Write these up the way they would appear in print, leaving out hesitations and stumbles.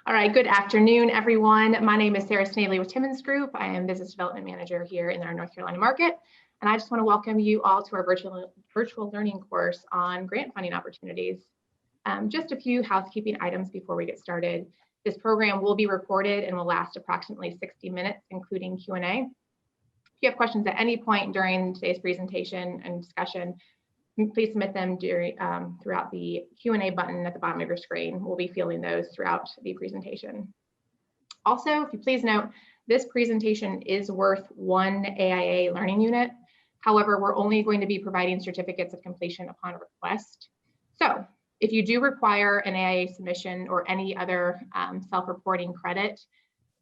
All right, good afternoon, everyone. My name is Sarah Snavely with Timmons Group. I am Business Development Manager here in our North Carolina market. And I just want to welcome you all to our virtual learning course on grant funding opportunities. Just a few housekeeping items before we get started. This program will be recorded and will last approximately 60 minutes, including Q&A. If you have questions at any point during today's presentation and discussion, please submit them throughout the Q&A button at the bottom of your screen. We'll be fielding those throughout the presentation. Also, if you please note, this presentation is worth 1 AIA learning unit. However, we're only going to be providing certificates of completion upon request. So if you do require an AIA submission or any other self-reporting credit,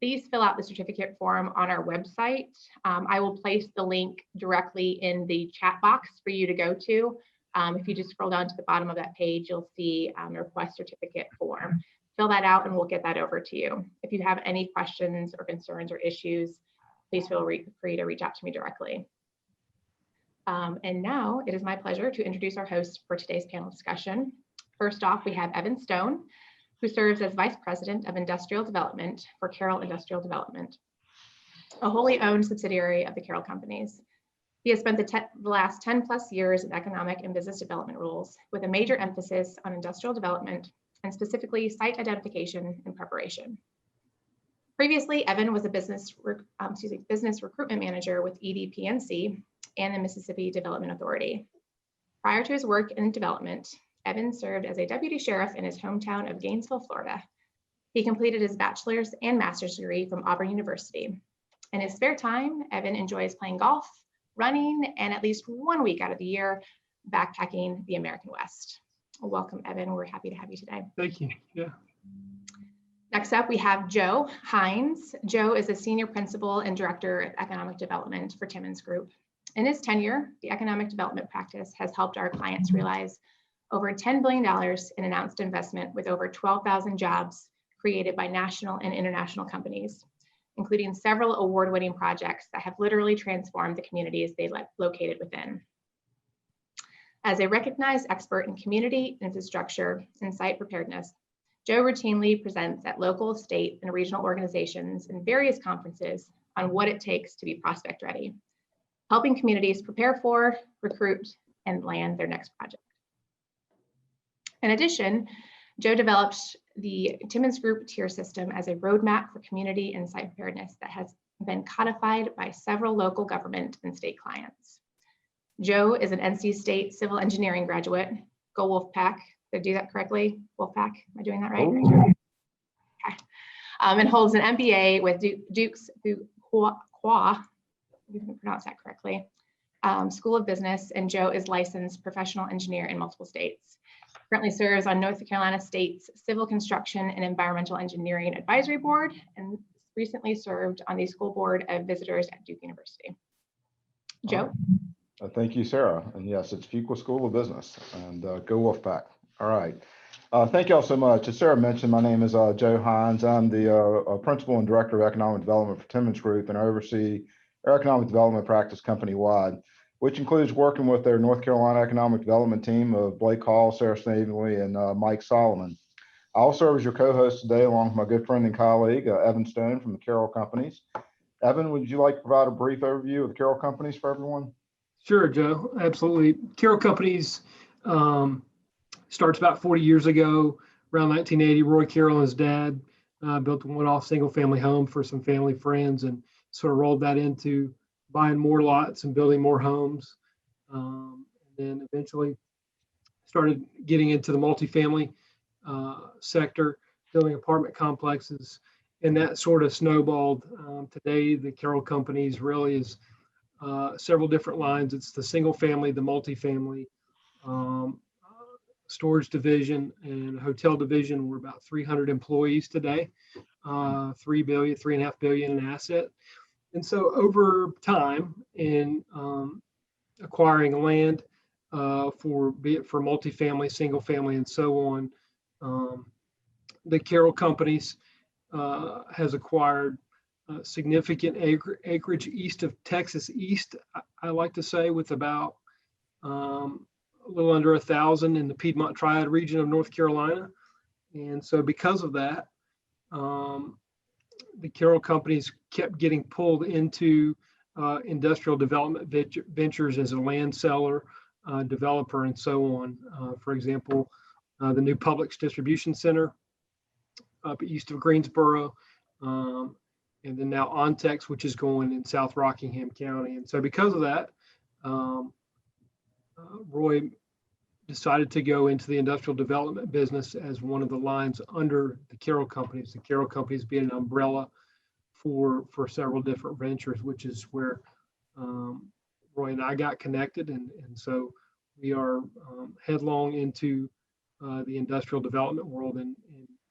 please fill out the certificate form on our website. I will place the link directly in the chat box for you to go to. If you just scroll down to the bottom of that page, you'll see a request certificate form. Fill that out and we'll get that over to you. If you have any questions or concerns or issues, please feel free to reach out to me directly. And now it is my pleasure to introduce our host for today's panel discussion. First off, we have Evan Stone, who serves as Vice President of Industrial Development for Carroll Industrial Development, a wholly owned subsidiary of the Carroll companies. He has spent the last 10 plus years in economic and business development roles with a major emphasis on industrial development and specifically site identification and preparation. Previously, Evan was a business recruitment manager with EDPNC and the Mississippi Development Authority. Prior to his work in development, Evan served as a deputy sheriff in his hometown of Gainesville, Florida. He completed his bachelor's and master's degree from Auburn University. In his spare time, Evan enjoys playing golf, running, and at least 1 week out of the year, backpacking the American West. Welcome, Evan. We're happy to have you today. Thank you. Yeah. Next up, we have Joe Heinz. Joe is a senior principal and director of economic development for Timmons Group. In his tenure, the economic development practice has helped our clients realize over $10 billion in announced investment with over 12,000 jobs created by national and international companies, including several award-winning projects that have literally transformed the communities they located within. As a recognized expert in community infrastructure and site preparedness, Joe routinely presents at local, state, and regional organizations and various conferences on what it takes to be prospect ready, helping communities prepare for, recruit, and land their next project. In addition, Joe developed the Timmons Group tier system as a roadmap for community and site preparedness that has been codified by several local government and state clients. Joe is an NC State civil engineering graduate. Go Wolfpack. Did I do that correctly? Wolfpack, am I doing that right? Oh. Okay. And holds an MBA with Duke's Fuqua, you can pronounce that correctly, School of Business, and Joe is licensed professional engineer in multiple states. Currently serves on North Carolina State's Civil Construction and Environmental Engineering Advisory Board and recently served on the School Board of Visitors at Duke University. Joe? Thank you, Sarah. And yes, it's Fuqua School of Business and go Wolfpack. All right. Thank you all so much. As Sarah mentioned, my name is Joe Heinz. I'm the Principal and Director of Economic Development for Timmons Group, and I oversee our economic development practice company-wide, which includes working with their North Carolina economic development team of Blake Hall, Sarah Snavely, and Mike Solomon. I'll serve as your co-host today along with my good friend and colleague, Evan Stone from the Carroll companies. Evan, would you like to provide a brief overview of the Carroll companies for everyone? Sure, Joe, absolutely. Carroll companies starts about 40 years ago, around 1980. Roy Carroll and his dad built a one-off single-family home for some family friends and sort of rolled that into buying more lots and building more homes. And then eventually started getting into the multifamily sector, building apartment complexes, and that sort of snowballed. Today, the Carroll companies really is several different lines. It's the single family, the multifamily, storage division, and hotel division. We're about 300 employees today, $3.5 billion in asset. And so over time in acquiring land be it for multifamily, single family, and so on, the Carroll companies has acquired significant acreage east of Texas East, I like to say, with about a little under 1,000 in the Piedmont Triad region of North Carolina. And so because of that, the Carroll companies kept getting pulled into industrial development ventures as a land seller, developer, and so on. For example, the new Publix distribution center up east of Greensboro, and then now Ontex, which is going in South Rockingham County. And so because of that, Roy decided to go into the industrial development business as one of the lines under the Carroll companies. The Carroll companies being an umbrella for several different ventures, which is where Roy and I got connected. And so we are headlong into the industrial development world and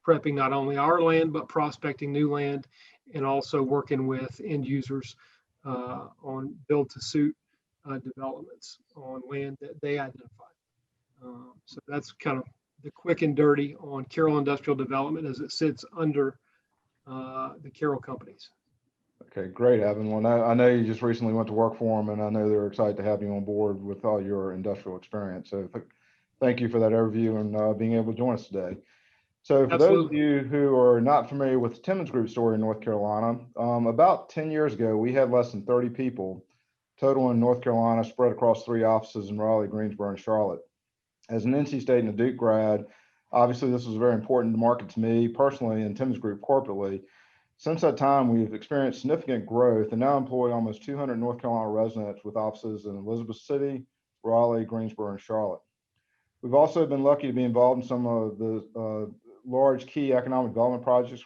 prepping not only our land, but prospecting new land, and also working with end users on build to suit developments on land that they identify. So that's kind of the quick and dirty on Carroll Industrial Development as it sits under the Carroll companies. Okay, great, Evan. Well, I know you just recently went to work for them, and I know they're excited to have you on board with all your industrial experience. So thank you for that overview and being able to join us today. So for those of you who are not familiar with the Timmons Group story in North Carolina, about 10 years ago, we had less than 30 people total in North Carolina, spread across 3 offices in Raleigh, Greensboro, and Charlotte. As an NC State and a Duke grad, obviously this was very important to market to me personally and Timmons Group corporately. Since that time, we've experienced significant growth and now employ almost 200 North Carolina residents with offices in Elizabeth City, Raleigh, Greensboro, and Charlotte. We've also been lucky to be involved in some of the large key economic development projects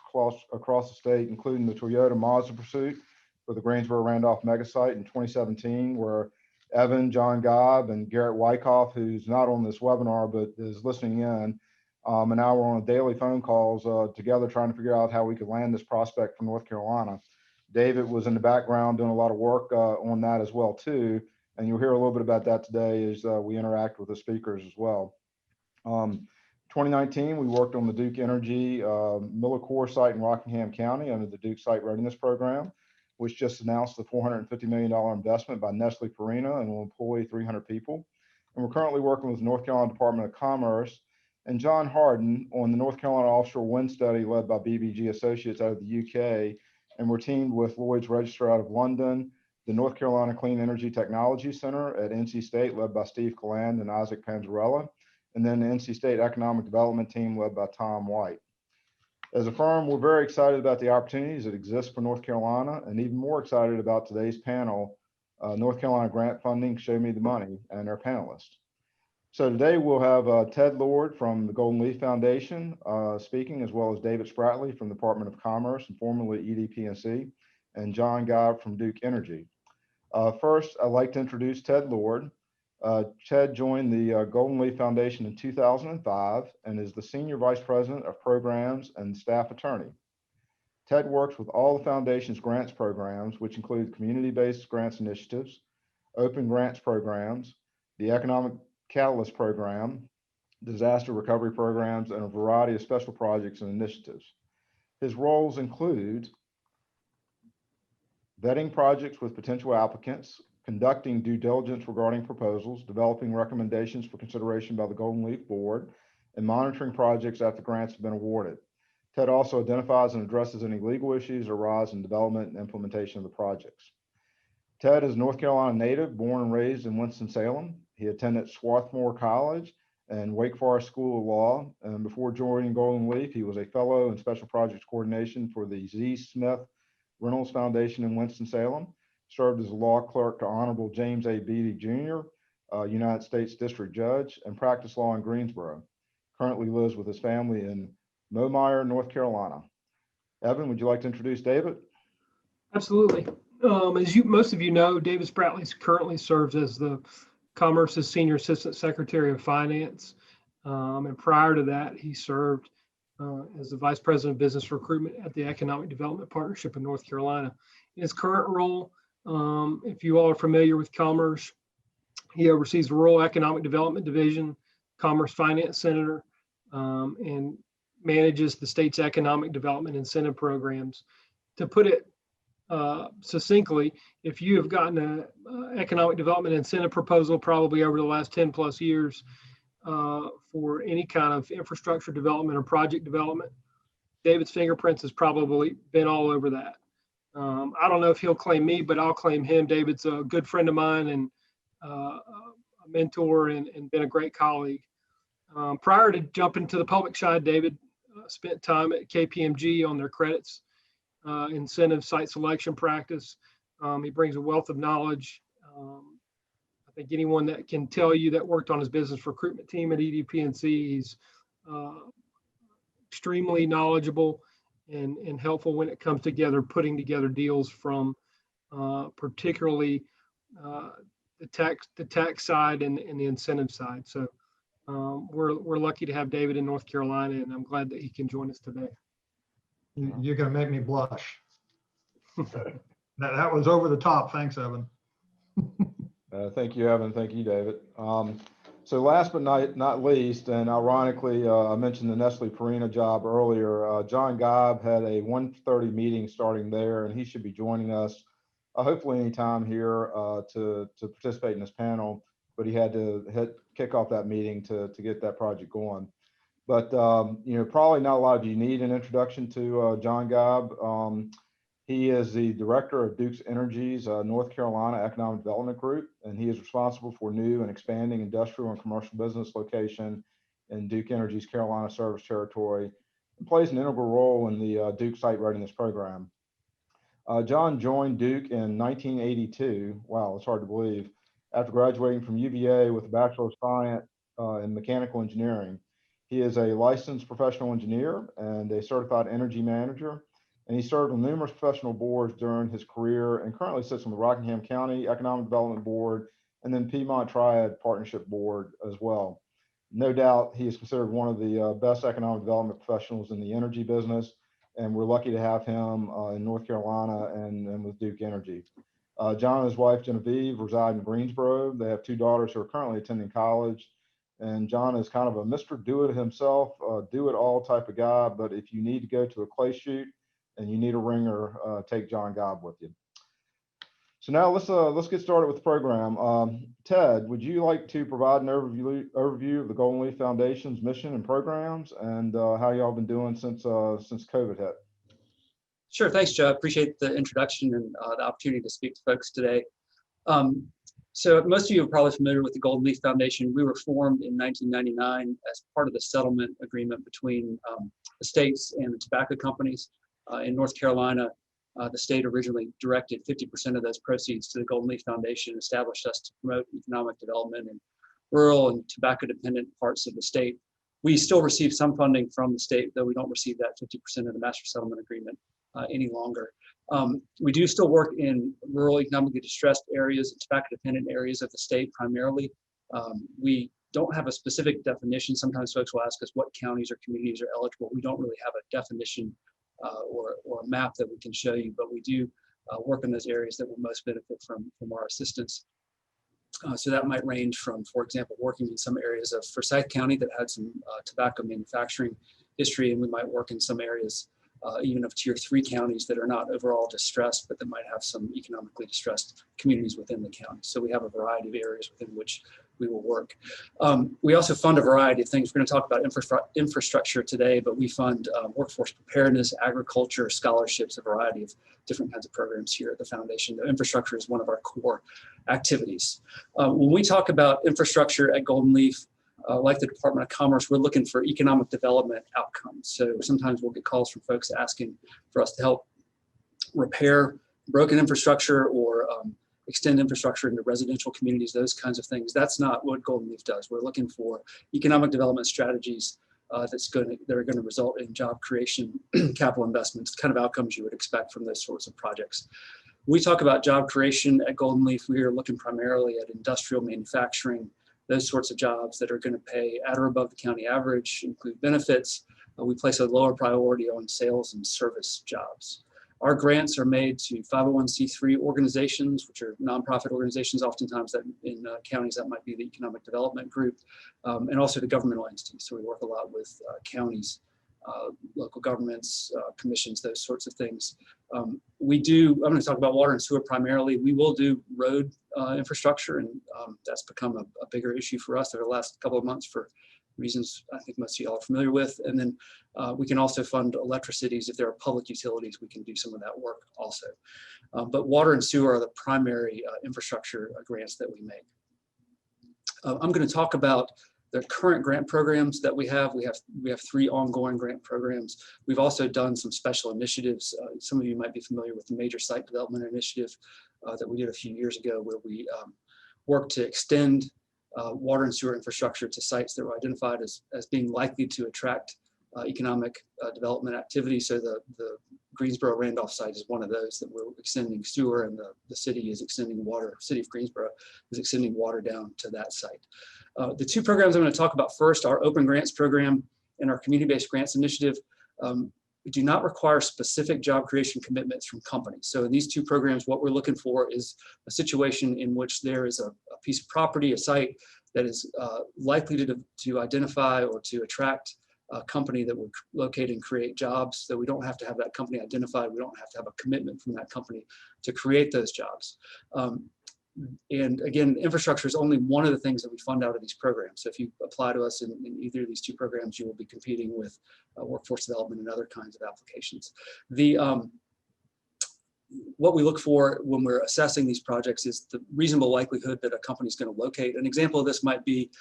across the state, including the Toyota Mazda pursuit for the Greensboro Randolph megasite in 2017, where Evan, John Gobb, and Garrett Wyckoff, who's not on this webinar but is listening in, and now we're on daily phone calls together trying to figure out how we could land this prospect from North Carolina. David was in the background doing a lot of work on that as well too, and you'll hear a little bit about that today as we interact with the speakers as well. 2019, we worked on the Duke Energy Miller Core site in Rockingham County under the Duke Site Readiness Program, which just announced the $450 million investment by Nestle Purina and will employ 300 people. And we're currently working with North Carolina Department of Commerce and John Harden on the North Carolina offshore wind study led by BBG Associates out of the UK. And we're teamed with Lloyd's Register out of London, the North Carolina Clean Energy Technology Center at NC State led by Steve Caland and Isaac Panzarella, and then the NC State Economic Development team led by Tom White. As a firm, we're very excited about the opportunities that exist for North Carolina, and even more excited about today's panel, North Carolina Grant Funding, Show Me the Money, and our panelists. So today we'll have Ted Lord from the Golden Leaf Foundation speaking, as well as David Spratley from the Department of Commerce and formerly EDPNC, and John Gobb from Duke Energy. First, I'd like to introduce Ted Lord. Ted joined the Golden Leaf Foundation in 2005 and is the Senior Vice President of Programs and Staff Attorney. Ted works with all the Foundation's grants programs, which include community-based grants initiatives, open grants programs, the Economic Catalyst Program, disaster recovery programs, and a variety of special projects and initiatives. His roles include vetting projects with potential applicants, conducting due diligence regarding proposals, developing recommendations for consideration by the Golden Leaf Board, and monitoring projects after grants have been awarded. Ted also identifies and addresses any legal issues arise in development and implementation of the projects. Ted is a North Carolina native, born and raised in Winston-Salem. He attended Swarthmore College and Wake Forest School of Law. And before joining Golden Leaf, he was a fellow in special projects coordination for the Z. Smith Reynolds Foundation in Winston-Salem, served as a law clerk to Honorable James A. Beatty Jr., United States District Judge, and practiced law in Greensboro. Currently lives with his family in Momeyer, North Carolina. Evan, would you like to introduce David? Absolutely. As most of you know, David Spratley currently serves as the Commerce's Senior Assistant Secretary of Finance. And prior to that, he served as the Vice President of Business Recruitment at the Economic Development Partnership in North Carolina. In his current role, if you all are familiar with Commerce, he oversees the Rural Economic Development Division, Commerce Finance Center, and manages the state's economic development incentive programs. To put it succinctly, if you have gotten an economic development incentive proposal probably over the last 10 plus years for any kind of infrastructure development or project development, David's fingerprints has probably been all over that. I don't know if he'll claim me, but I'll claim him. David's a good friend of mine and a mentor and been a great colleague. Prior to jumping to the public side, David spent time at KPMG on their credits, incentive site selection practice. He brings a wealth of knowledge. I think anyone that can tell you that worked on his business recruitment team at EDPNC, he's extremely knowledgeable and helpful when it comes together, putting together deals from particularly the tax side and the incentive side. So we're lucky to have David in North Carolina, and I'm glad that he can join us today. You're going to make me blush. That was over the top. Thanks, Evan. Thank you, Evan. Thank you, David. So last but not least, and ironically, I mentioned the Nestle Purina job earlier. John Gobb had a 1:30 meeting starting there, and he should be joining us hopefully anytime here to participate in this panel. But he had to kick off that meeting to get that project going. But probably not a lot of you need an introduction to John Gobb. He is the director of Duke Energy's North Carolina Economic Development Group, and he is responsible for new and expanding industrial and commercial business location in Duke Energy's Carolina service territory, and plays an integral role in the Duke Site Readiness program. John joined Duke in 1982. Wow, it's hard to believe. After graduating from UVA with a Bachelor of Science in Mechanical Engineering. He is a licensed professional engineer and a certified energy manager. And he served on numerous professional boards during his career and currently sits on the Rockingham County Economic Development Board and then Piedmont Triad Partnership Board as well. No doubt he is considered one of the best economic development professionals in the energy business, and we're lucky to have him in North Carolina and with Duke Energy. John and his wife Genevieve reside in Greensboro. They have 2 daughters who are currently attending college. And John is kind of a Mr. Do-It himself, do-it-all type of guy, but if you need to go to a clay shoot, and you need a ringer, take John Gobb with you. So now let's get started with the program. Ted, would you like to provide an overview of the Golden Leaf Foundation's mission and programs, and how y'all been doing since COVID hit? Sure, thanks, Joe. I appreciate the introduction and the opportunity to speak to folks today. So most of you are probably familiar with the Golden Leaf Foundation. We were formed in 1999 as part of the settlement agreement between the states and the tobacco companies. In North Carolina, the state originally directed 50% of those proceeds to the Golden Leaf Foundation, established us to promote economic development in rural and tobacco-dependent parts of the state. We still receive some funding from the state, though we don't receive that 50% of the master settlement agreement any longer. We do still work in rural, economically distressed areas and tobacco-dependent areas of the state primarily. We don't have a specific definition. Sometimes folks will ask us what counties or communities are eligible. We don't really have a definition or a map that we can show you, but we do work in those areas that will most benefit from our assistance. So that might range from, for example, working in some areas of Forsyth County that had some tobacco manufacturing history, and we might work in some areas even of tier 3 counties that are not overall distressed, but that might have some economically distressed communities within the county. So we have a variety of areas within which we will work. We also fund a variety of things. We're going to talk about infrastructure today, but we fund workforce preparedness, agriculture, scholarships, a variety of different kinds of programs here at the foundation. The infrastructure is one of our core activities. When we talk about infrastructure at Golden Leaf, like the Department of Commerce, we're looking for economic development outcomes. So sometimes we'll get calls from folks asking for us to help repair broken infrastructure or extend infrastructure into residential communities, those kinds of things. That's not what Golden Leaf does. We're looking for economic development strategies that are going to result in job creation, capital investments, the kind of outcomes you would expect from those sorts of projects. When we talk about job creation at Golden Leaf, we are looking primarily at industrial manufacturing, those sorts of jobs that are going to pay at or above the county average, include benefits. We place a lower priority on sales and service jobs. Our grants are made to 501c3 organizations, which are nonprofit organizations, oftentimes that in counties that might be the Economic Development Group, and also to governmental entities. So we work a lot with counties, local governments, commissions, those sorts of things. I'm going to talk about water and sewer primarily. We will do road infrastructure, and that's become a bigger issue for us over the last couple of months for reasons I think most of you all are familiar with. And then we can also fund electricities. If there are public utilities, we can do some of that work also. But water and sewer are the primary infrastructure grants that we make. I'm going to talk about the current grant programs that we have. We have 3 ongoing grant programs. We've also done some special initiatives. Some of you might be familiar with the Major Site Development Initiative that we did a few years ago, where we worked to extend water and sewer infrastructure to sites that were identified as being likely to attract economic development activity. So the Greensboro-Randolph site is one of those that we're extending sewer, and the city is extending water. City of Greensboro is extending water down to that site. The 2 programs I'm going to talk about first, our Open Grants Program and our Community-Based Grants Initiative, do not require specific job creation commitments from companies. So in these 2 programs, what we're looking for is a situation in which there is a piece of property, a site that is likely to identify or to attract a company that would locate and create jobs. So we don't have to have that company identified. We don't have to have a commitment from that company to create those jobs. And again, infrastructure is only one of the things that we fund out of these programs. So if you apply to us in either of these 2 programs, you will be competing with workforce development and other kinds of applications. What we look for when we're assessing these projects is the reasonable likelihood that a company is going to locate. An example of this might be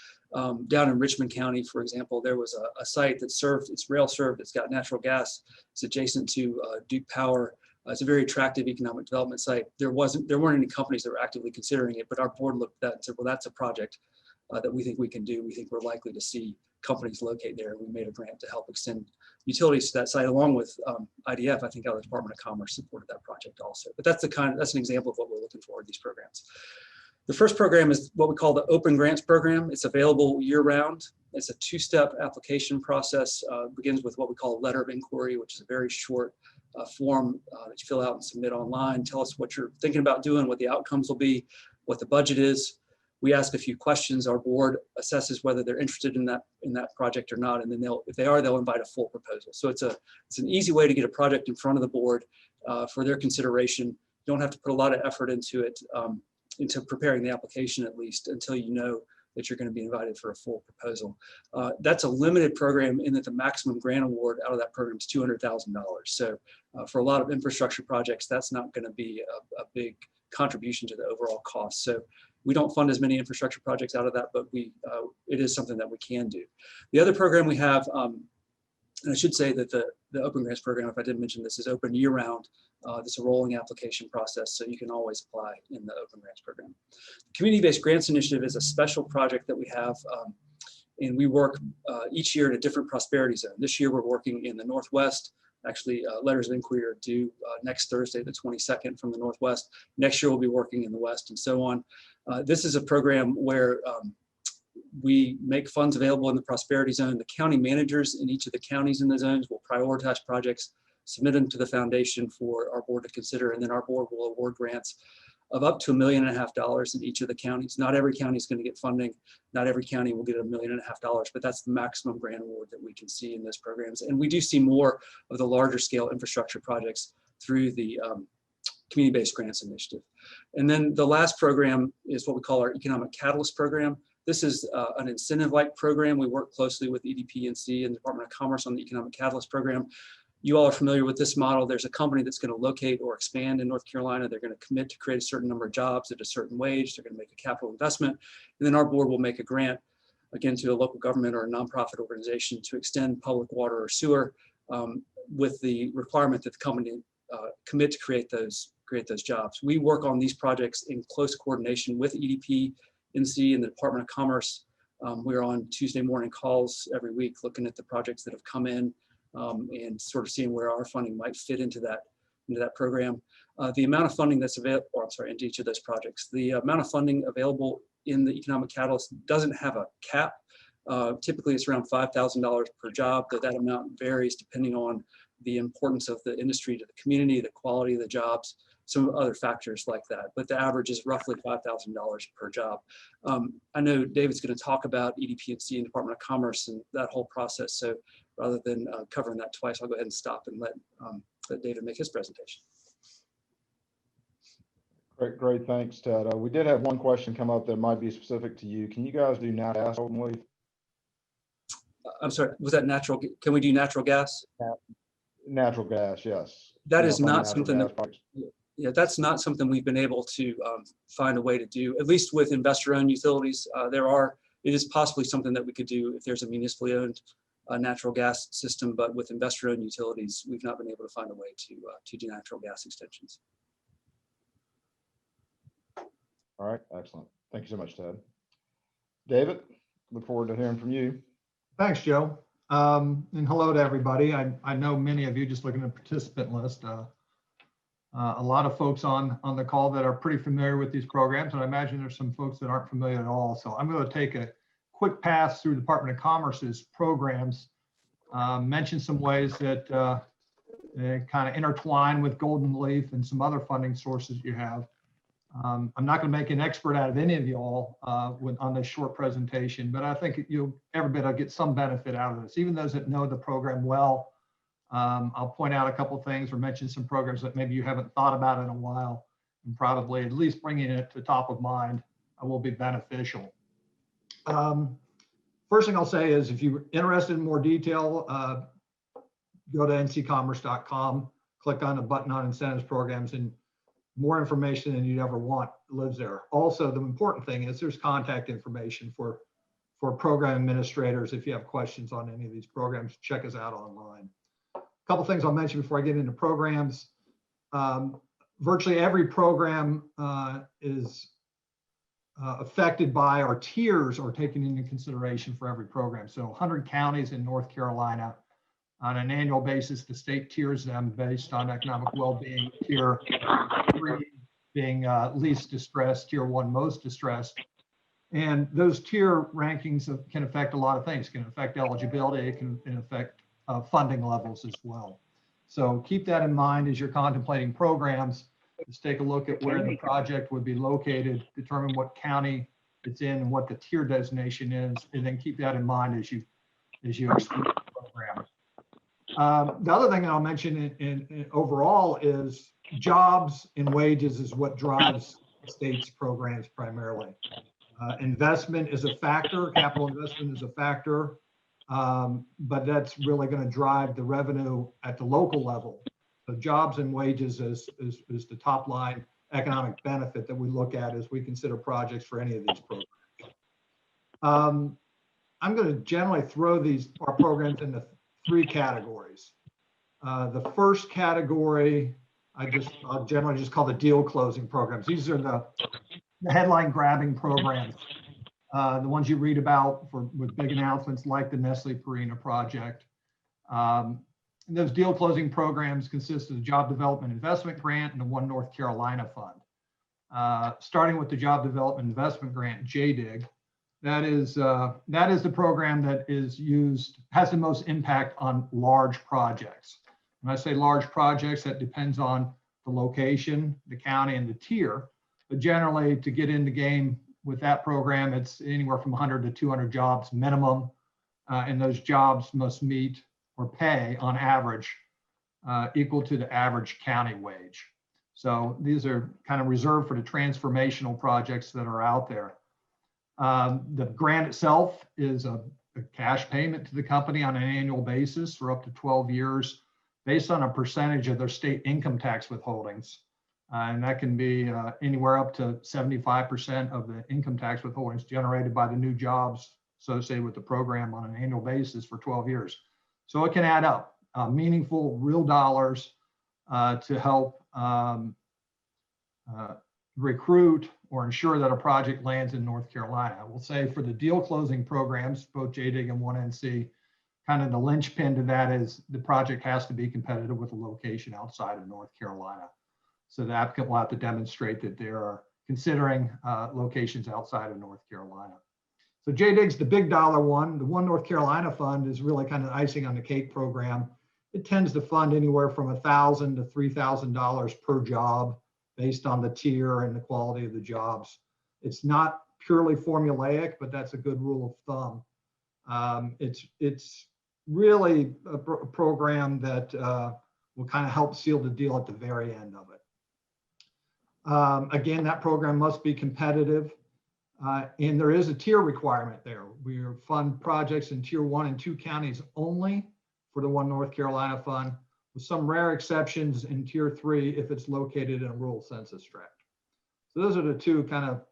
down in Richmond County, for example. There was a site that it's rail served, it's got natural gas, it's adjacent to Duke Power. It's a very attractive economic development site. There weren't any companies that were actively considering it, but our board looked at that and said, well, that's a project that we think we can do. We think we're likely to see companies locate there. We made a grant to help extend utilities to that site, along with IDF. I think out of the Department of Commerce supported that project also. But that's an example of what we're looking for in these programs. The first program is what we call the Open Grants Program. It's available year-round. It's a 2-step application process. Begins with what we call a letter of inquiry, which is a very short form that you fill out and submit online. Tell us what you're thinking about doing, what the outcomes will be, what the budget is. We ask a few questions. Our board assesses whether they're interested in that project or not, and then if they are, they'll invite a full proposal. So it's an easy way to get a project in front of the board for their consideration. You don't have to put a lot of effort into it, into preparing the application at least, until you know that you're going to be invited for a full proposal. That's a limited program in that the maximum grant award out of that program is $200,000. So for a lot of infrastructure projects, that's not going to be a big contribution to the overall cost. So we don't fund as many infrastructure projects out of that, but it is something that we can do. The other program we have, and I should say that the Open Grants Program, if I didn't mention this, is open year-round. It's a rolling application process, so you can always apply in the Open Grants Program. The Community-Based Grants Initiative is a special project that we have, and we work each year in a different prosperity zone. This year, we're working in the Northwest. Actually, letters of inquiry are due next Thursday, the 22nd, from the Northwest. Next year, we'll be working in the West, and so on. This is a program where we make funds available in the prosperity zone. The county managers in each of the counties in the zones will prioritize projects, submit them to the foundation for our board to consider, and then our board will award grants of up to $1.5 million in each of the counties. Not every county is going to get funding. Not every county will get $1.5 million, but that's the maximum grant award that we can see in those programs. And we do see more of the larger scale infrastructure projects through the Community-Based Grants Initiative. And then the last program is what we call our Economic Catalyst Program. This is an incentive-like program. We work closely with EDP&C and the Department of Commerce on the Economic Catalyst Program. You all are familiar with this model. There's a company that's going to locate or expand in North Carolina. They're going to commit to create a certain number of jobs at a certain wage. They're going to make a capital investment. And then our board will make a grant, again, to a local government or a nonprofit organization to extend public water or sewer with the requirement that the company commit to create those jobs. We work on these projects in close coordination with EDP&C and the Department of Commerce. We're on Tuesday morning calls every week looking at the projects that have come in and sort of seeing where our funding might fit into that program. The amount of funding that's available, into each of those projects, the amount of funding available in the Economic Catalyst doesn't have a cap. Typically, it's around $5,000 per job, but that amount varies depending on the importance of the industry to the community, the quality of the jobs, some other factors like that. But the average is roughly $5,000 per job. I know David's going to talk about EDP&C and Department of Commerce and that whole process. So rather than covering that twice, I'll go ahead and stop and let David make his presentation. Great, thanks, Ted. We did have one question come up that might be specific to you. Can you guys do now ask open leave? I'm sorry, was that natural? Can we do natural gas? Natural gas, yes. That Yeah, is funding not natural something gas that, projects. yeah, that's not something we've been able to find a way to do, at least with investor-owned utilities. It is possibly something that we could do if there's a municipally owned natural gas system, but with investor-owned utilities, we've not been able to find a way to do natural gas extensions. All right, excellent. Thank you so much, Ted. David, look forward to hearing from you. Thanks, Joe. And hello to everybody. I know many of you, just looking at the participant list, a lot of folks on the call that are pretty familiar with these programs, and I imagine there's some folks that aren't familiar at all. So I'm going to take a quick pass through Department of Commerce's programs, mention some ways that kind of intertwine with Golden Leaf and some other funding sources you have. I'm not going to make an expert out of any of you all on this short presentation, but I think everybody will get some benefit out of this. Even those that know the program well, I'll point out a couple things or mention some programs that maybe you haven't thought about in a while, and probably at least bringing it to top of mind will be beneficial. First thing I'll say is if you're interested in more detail, go to ncommerce.com, click on the button on incentives programs, and more information than you'd ever want lives there. Also, the important thing is there's contact information for program administrators. If you have questions on any of these programs, check us out online. A couple things I'll mention before I get into programs. Virtually every program is affected by our tiers are taken into consideration for every program. So 100 counties in North Carolina, on an annual basis, the state tiers them based on economic well-being. Tier 3 being least distressed, tier 1 most distressed. And those tier rankings can affect a lot of things. It can affect eligibility, it can affect funding levels as well. So keep that in mind as you're contemplating programs. Let's take a look at where the project would be located, determine what county it's in and what the tier designation is, and then keep that in mind as you execute the program. The other thing that I'll mention in overall is jobs and wages is what drives the state's programs primarily. Investment is a factor, capital investment is a factor, but that's really going to drive the revenue at the local level. So jobs and wages is the top line economic benefit that we look at as we consider projects for any of these programs. I'm going to generally throw our programs into 3 categories. The first category, I'll generally just call the deal closing programs. These are the headline grabbing programs, the ones you read about with big announcements like the Nestle Purina project. And those deal closing programs consist of the Job Development Investment Grant and the One North Carolina Fund. Starting with the Job Development Investment Grant, Jdig, that is the program that has the most impact on large projects. When I say large projects, that depends on the location, the county, and the tier. But generally, to get in the game with that program, it's anywhere from 100 to 200 jobs minimum, and those jobs must meet or pay on average equal to the average county wage. So these are kind of reserved for the transformational projects that are out there. The grant itself is a cash payment to the company on an annual basis for up to 12 years based on a percentage of their state income tax withholdings. And that can be anywhere up to 75% of the income tax withholdings generated by the new jobs associated with the program on an annual basis for 12 years. So it can add up, meaningful, real dollars to help recruit or ensure that a project lands in North Carolina. I will say for the deal closing programs, both Jdig and 1NC, kind of the linchpin to that is the project has to be competitive with a location outside of North Carolina. So the applicant will have to demonstrate that they are considering locations outside of North Carolina. So Jdig's the big dollar one. The One North Carolina Fund is really kind of icing on the cake program. It tends to fund anywhere from $1,000 to $3,000 per job based on the tier and the quality of the jobs. It's not purely formulaic, but that's a good rule of thumb. It's really a program that will kind of help seal the deal at the very end of it. Again, that program must be competitive. And there is a tier requirement there. We fund projects in tier 1 and 2 counties only for the One North Carolina Fund, with some rare exceptions in tier 3 if it's located in a rural census tract. So those are the two kind of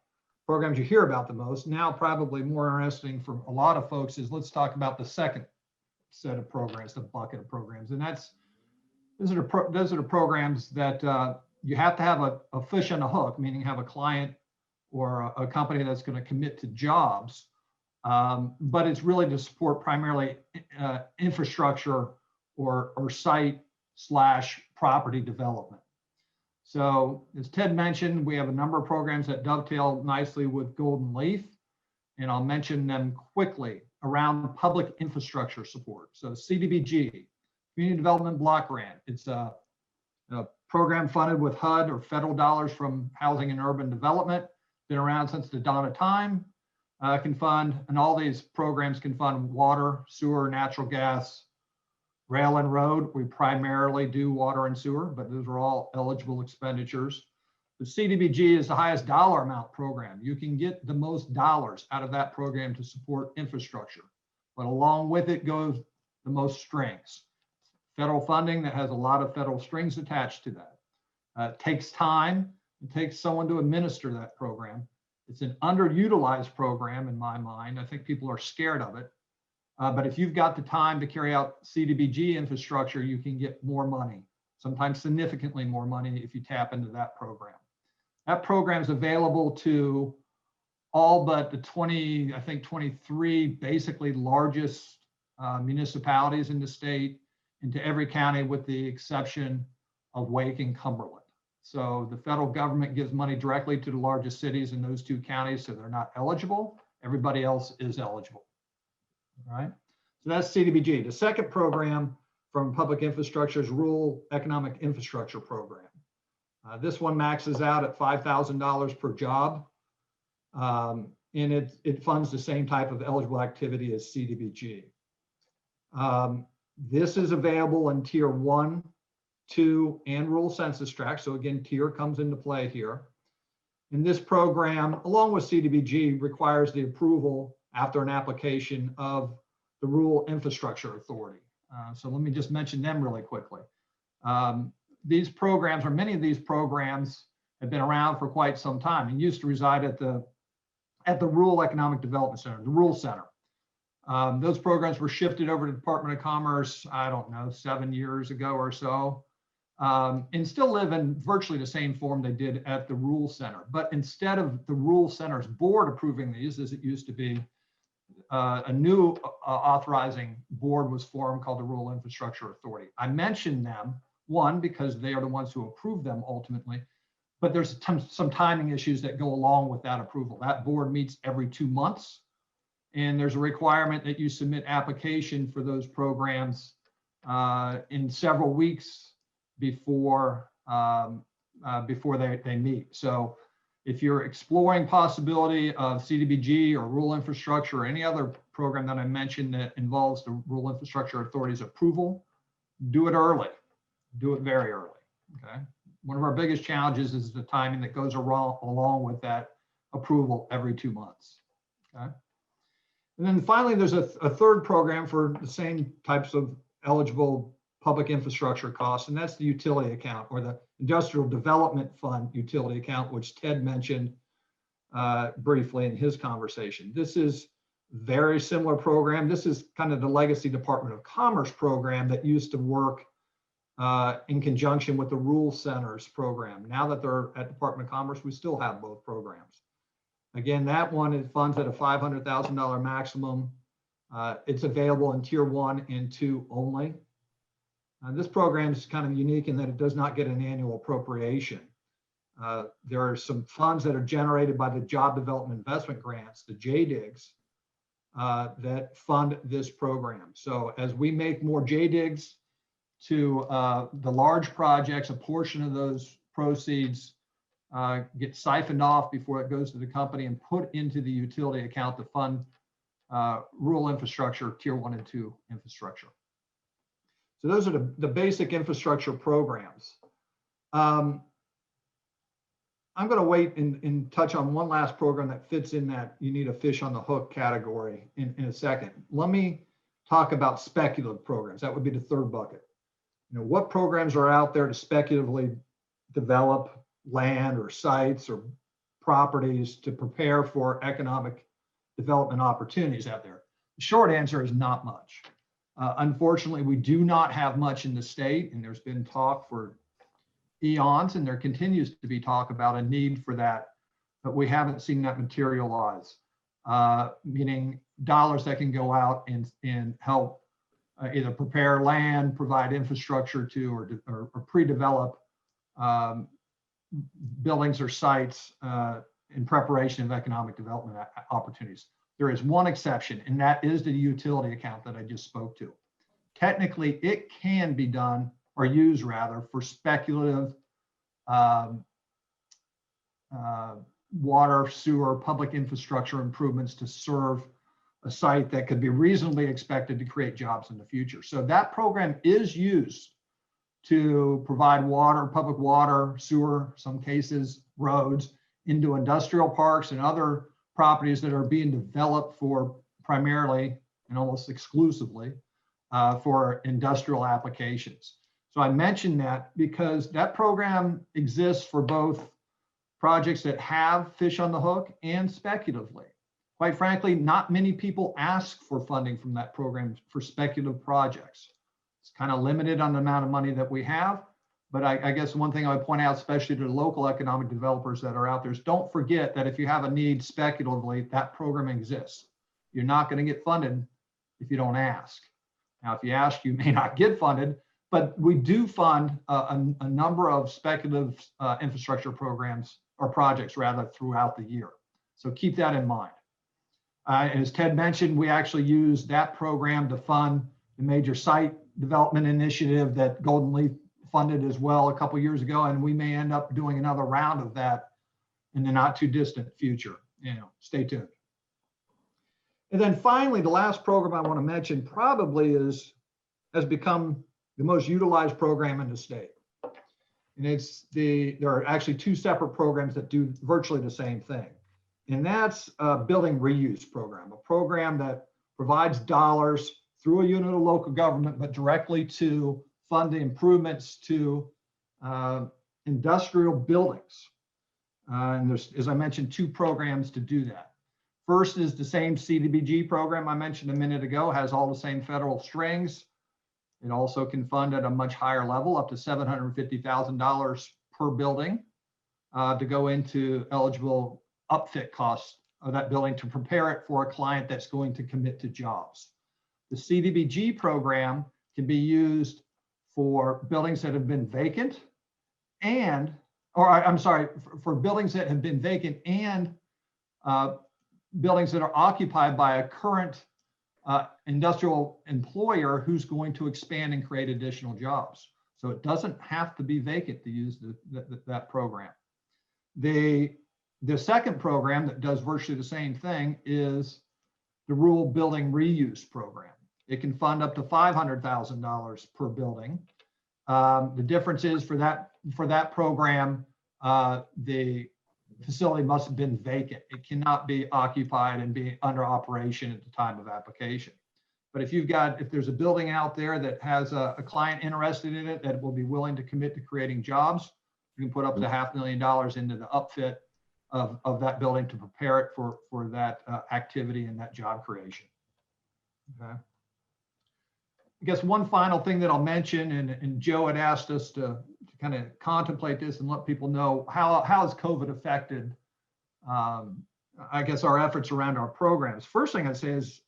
programs you hear about the most. Now, probably more interesting for a lot of folks is let's talk about the second set of programs, the bucket of programs. And those are the programs that you have to have a fish on a hook, meaning have a client or a company that's going to commit to jobs. But it's really to support primarily infrastructure or site/property development. So as Ted mentioned, we have a number of programs that dovetail nicely with Golden Leaf, and I'll mention them quickly around public infrastructure support. So Cdbg, Community Development Block Grant. It's a program funded with HUD or federal dollars from Housing and Urban Development. Been around since the dawn of time. Can fund, and all these programs can fund water, sewer, natural gas, rail and road. We primarily do water and sewer, but those are all eligible expenditures. The Cdbg is the highest dollar amount program. You can get the most dollars out of that program to support infrastructure, but along with it goes the most strings. Federal funding that has a lot of federal strings attached to that. It takes time. It takes someone to administer that program. It's an underutilized program in my mind. I think people are scared of it. But if you've got the time to carry out Cdbg infrastructure, you can get more money, sometimes significantly more money if you tap into that program. That program is available to all but the 23 basically largest municipalities in the state, and to every county with the exception of Wake and Cumberland. So the federal government gives money directly to the largest cities in those 2 counties, so they're not eligible. Everybody else is eligible. All right, so that's Cdbg. The second program from Public Infrastructure is Rural Economic Infrastructure Program. This one maxes out at $5,000 per job, and it funds the same type of eligible activity as Cdbg. This is available in tier 1, 2, and rural census tracts. So again, tier comes into play here. And this program, along with Cdbg, requires the approval after an application of the Rural Infrastructure Authority. So let me just mention them really quickly. These programs, or many of these programs, have been around for quite some time and used to reside at the Rural Economic Development Center, the Rural Center. Those programs were shifted over to the Department of Commerce, I don't know, 7 years ago or so, and still live in virtually the same form they did at the Rural Center. But instead of the Rural Center's board approving these, as it used to be, a new authorizing board was formed called the Rural Infrastructure Authority. I mentioned them, one, because they are the ones who approve them ultimately, but there's some timing issues that go along with that approval. That board meets every 2 months, and there's a requirement that you submit application for those programs in several weeks before they meet. So if you're exploring possibility of Cdbg or rural infrastructure or any other program that I mentioned that involves the Rural Infrastructure Authority's approval, do it early. Do it very early. Okay. One of our biggest challenges is the timing that goes along with that approval every 2 months. Okay. And then finally, there's a third program for the same types of eligible public infrastructure costs, and that's the utility account, or the Industrial Development Fund utility account, which Ted mentioned briefly in his conversation. This is very similar program. This is kind of the legacy Department of Commerce program that used to work in conjunction with the Rural Centers program. Now that they're at Department of Commerce, we still have both programs. Again, that one is funds at a $500,000 maximum. It's available in tier 1 and 2 only. This program is kind of unique in that it does not get an annual appropriation. There are some funds that are generated by the Job Development Investment Grants, the Jdigs, that fund this program. So as we make more Jdigs to the large projects, a portion of those proceeds get siphoned off before it goes to the company and put into the utility account to fund rural infrastructure, tier 1 and 2 infrastructure. So those are the basic infrastructure programs. I'm going to wait and touch on one last program that fits in that you need a fish on the hook category in a second. Let me talk about speculative programs. That would be the third bucket. You know, what programs are out there to speculatively develop land or sites or properties to prepare for economic development opportunities out there? The short answer is not much. Unfortunately, we do not have much in the state, and there's been talk for eons, and there continues to be talk about a need for that, but we haven't seen that materialize, meaning dollars that can go out and help either prepare land, provide infrastructure to, or pre-develop buildings or sites in preparation of economic development opportunities. There is one exception, and that is the utility account that I just spoke to. Technically, it can be done, or used rather, for speculative water, sewer, public infrastructure improvements to serve a site that could be reasonably expected to create jobs in the future. So that program is used to provide water, public water, sewer, some cases, roads, into industrial parks and other properties that are being developed for primarily and almost exclusively for industrial applications. So I mentioned that because that program exists for both projects that have fish on the hook and speculatively. Quite frankly, not many people ask for funding from that program for speculative projects. It's kind of limited on the amount of money that we have. But I guess one thing I would point out, especially to the local economic developers that are out there, is don't forget that if you have a need speculatively, that program exists. You're not going to get funded if you don't ask. Now, if you ask, you may not get funded, but we do fund a number of speculative infrastructure programs or projects rather throughout the year. So keep that in mind. As Ted mentioned, we actually use that program to fund the major site development initiative that Golden Leaf funded as well a couple years ago, and we may end up doing another round of that in the not too distant future. You know, stay tuned. And then finally, the last program I want to mention probably has become the most utilized program in the state. And there are actually two separate programs that do virtually the same thing. And that's a building reuse program, a program that provides dollars through a unit of local government, but directly to fund the improvements to industrial buildings. And there's, as I mentioned, two programs to do that. First is the same Cdbg program I mentioned a minute ago, has all the same federal strings. It also can fund at a much higher level, up to $750,000 per building to go into eligible upfit costs of that building to prepare it for a client that's going to commit to jobs. The Cdbg program can be used for buildings that have been vacant for buildings that have been vacant and buildings that are occupied by a current industrial employer who's going to expand and create additional jobs. So it doesn't have to be vacant to use that program. The second program that does virtually the same thing is the Rural Building Reuse Program. It can fund up to $500,000 per building. The difference is for that program, the facility must have been vacant. It cannot be occupied and be under operation at the time of application. But if there's a building out there that has a client interested in it that will be willing to commit to creating jobs, you can put up to $500,000 into the upfit of that building to prepare it for that activity and that job creation. Okay. I guess one final thing that I'll mention, and Joe had asked us to kind of contemplate this and let people know how has COVID affected, I guess, our efforts around our programs. First thing I'd say is,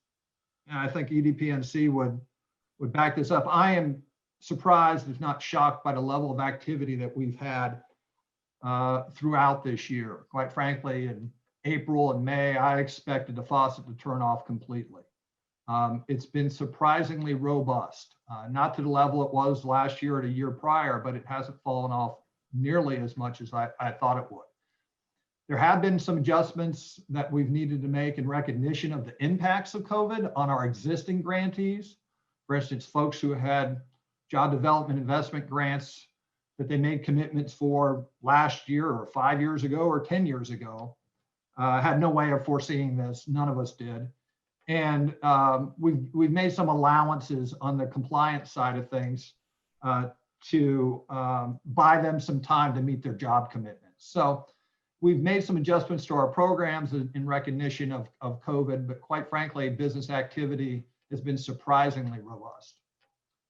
and I think EDPNC would back this up. I am surprised, if not shocked, by the level of activity that we've had throughout this year. Quite frankly, in April and May, I expected the faucet to turn off completely. It's been surprisingly robust, not to the level it was last year or the year prior, but it hasn't fallen off nearly as much as I thought it would. There have been some adjustments that we've needed to make in recognition of the impacts of COVID on our existing grantees. For instance, folks who had job development investment grants that they made commitments for last year or 5 years ago or 10 years ago. Had no way of foreseeing this. None of us did. And we've made some allowances on the compliance side of things to buy them some time to meet their job commitments. So we've made some adjustments to our programs in recognition of COVID, but quite frankly, business activity has been surprisingly robust.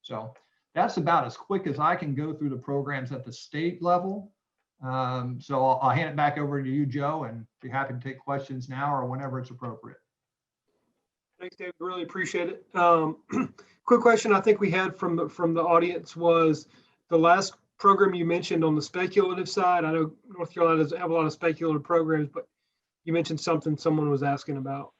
So that's about as quick as I can go through the programs at the state level. So I'll hand it back over to you, Joe, and be happy to take questions now or whenever it's appropriate. Thanks, David. Really appreciate it. Quick question I think we had from the audience was the last program you mentioned on the speculative side. I know North Carolina doesn't have a lot of speculative programs, but you mentioned something someone was asking about.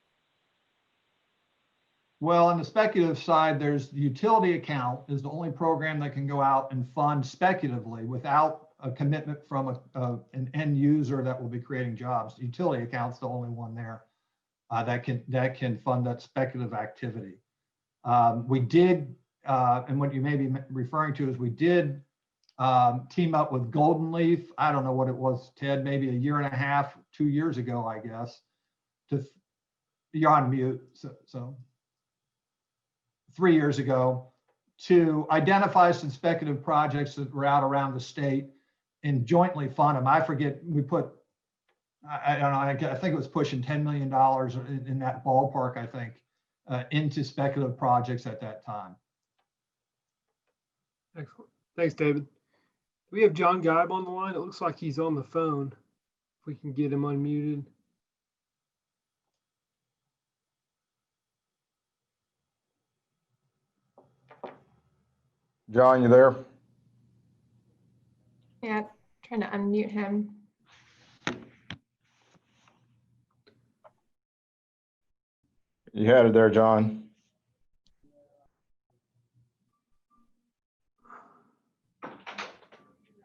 Well, on the speculative side, there's the utility account is the only program that can go out and fund speculatively without a commitment from an end user that will be creating jobs. The utility account's the only one there that can fund that speculative activity. We did, and what you may be referring to is we did team up with Golden Leaf. I don't know what it was, Ted, maybe a year and a half, 2 years ago, I guess. You're on mute, so 3 years ago, to identify some speculative projects that were out around the state and jointly fund them. I forget, we put, I don't know, I think it was pushing $10 million in that ballpark, I think, into speculative projects at that time. Excellent. Thanks, David. We have John Gobb on the line. It looks like he's on the phone. If we can get him unmuted. John, you there? Yeah, trying to unmute him. You had it there, John.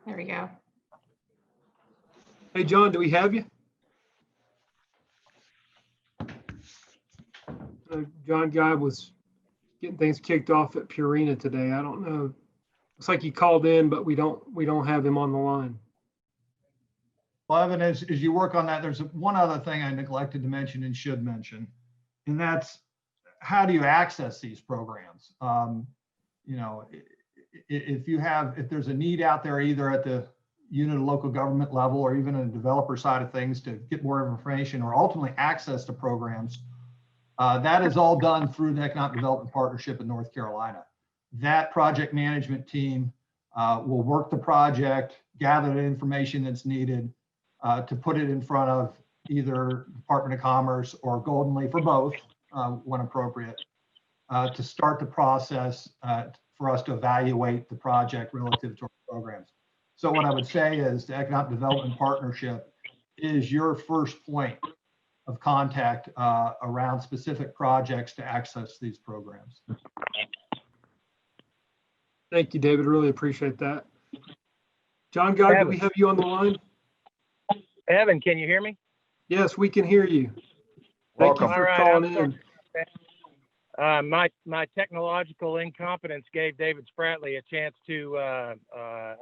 There we go. Hey, John, do we have you? John Gobb was getting things kicked off at Purina today. I don't know. Looks like he called in, but we don't have him on the line. Well, Evan, as you work on that, there's one other thing I neglected to mention and should mention, and that's how do you access these programs? You know, if there's a need out there, either at the unit of local government level or even in the developer side of things to get more information or ultimately access to programs, that is all done through the Economic Development Partnership in North Carolina. That project management team will work the project, gather the information that's needed to put it in front of either Department of Commerce or Golden Leaf, or both, when appropriate, to start the process for us to evaluate the project relative to our programs. So what I would say is the Economic Development Partnership is your first point of contact around specific projects to access these programs. Thank you, David. Really appreciate that. John Gobb, do we have you on the line? Evan, can you hear me? Yes, we can hear you. Thank you for calling in. My technological incompetence gave David Spratley a chance to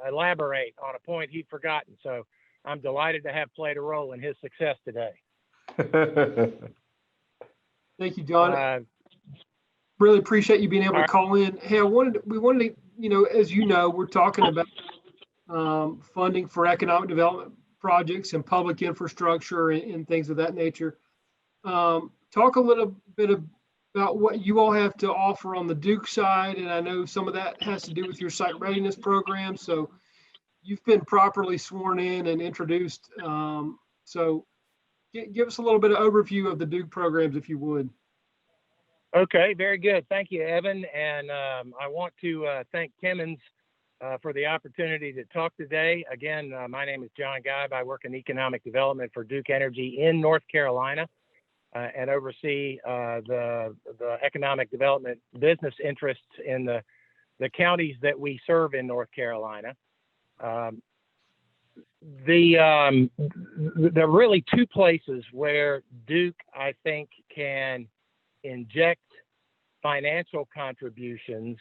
elaborate on a point he'd forgotten. So I'm delighted to have played a role in his success today. Thank you, John. Really appreciate you being able to call in. Hey, we wanted to, you know, as you know, we're talking about funding for economic development projects and public infrastructure and things of that nature. Talk a little bit about what you all have to offer on the Duke side, and I know some of that has to do with your site readiness program. So you've been properly sworn in and introduced. So give us a little bit of overview of the Duke programs, if you would. Okay, very good. Thank you, Evan. And I want to thank Timmons for the opportunity to talk today. Again, my name is John Gobb. I work in economic development for Duke Energy in North Carolina and oversee the economic development business interests in the counties that we serve in North Carolina. There are really two places where Duke, I think, can inject financial contributions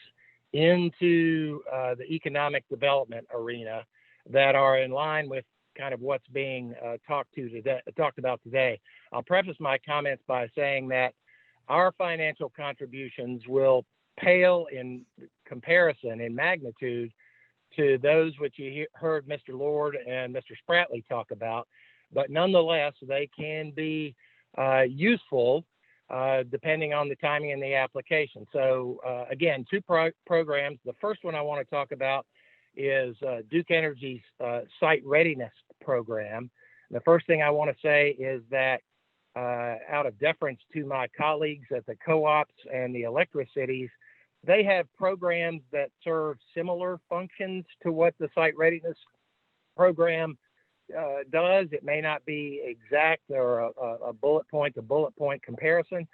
into the economic development arena that are in line with kind of what's being talked about today. I'll preface my comments by saying that our financial contributions will pale in comparison in magnitude to those which you heard Mr. Lord and Mr. Spratley talk about, but nonetheless, they can be useful depending on the timing and the application. So again, two programs. The first one I want to talk about is Duke Energy's Site Readiness program. The first thing I want to say is that out of deference to my colleagues at the co-ops and the electricities, they have programs that serve similar functions to what the Site Readiness program does. It may not be exact or a bullet point to bullet point comparison,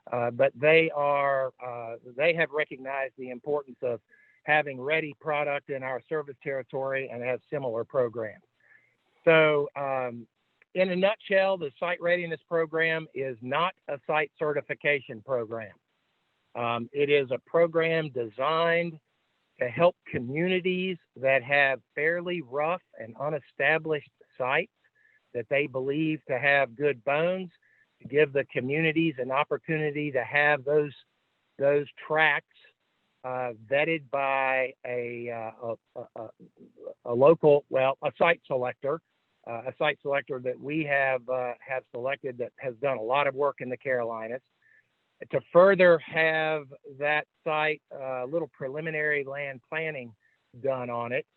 but they have recognized the importance of having ready product in our service territory and have similar programs. So in a nutshell, the Site Readiness program is not a site certification program. It is a program designed to help communities that have fairly rough and unestablished sites that they believe to have good bones, to give the communities an opportunity to have those tracts vetted by a local, well, a site selector that we have selected that has done a lot of work in the Carolinas, to further have that site a little preliminary land planning done on it.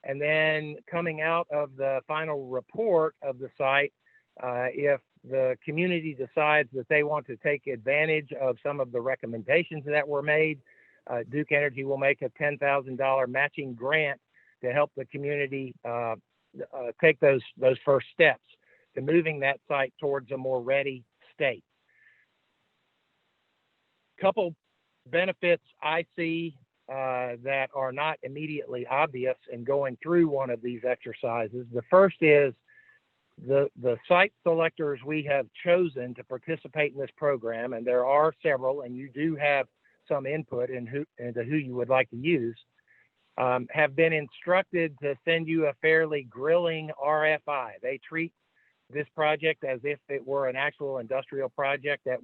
And then coming out of the final report of the site, if the community decides that they want to take advantage of some of the recommendations that were made, Duke Energy will make a $10,000 matching grant to help the community take those first steps to moving that site towards a more ready state. Couple benefits I see that are not immediately obvious in going through one of these exercises. The first is the site selectors we have chosen to participate in this program, and there are several, and you do have some input into who you would like to use, have been instructed to send you a fairly grilling RFI. They treat this project as if it were an actual industrial project that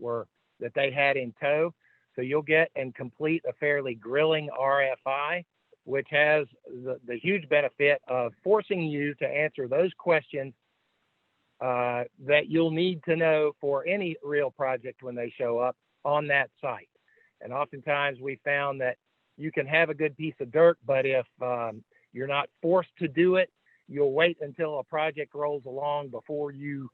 they had in tow. So you'll get and complete a fairly grilling RFI, which has the huge benefit of forcing you to answer those questions that you'll need to know for any real project when they show up on that site. And oftentimes we found that you can have a good piece of dirt, but if you're not forced to do it, you'll wait until a project rolls along before you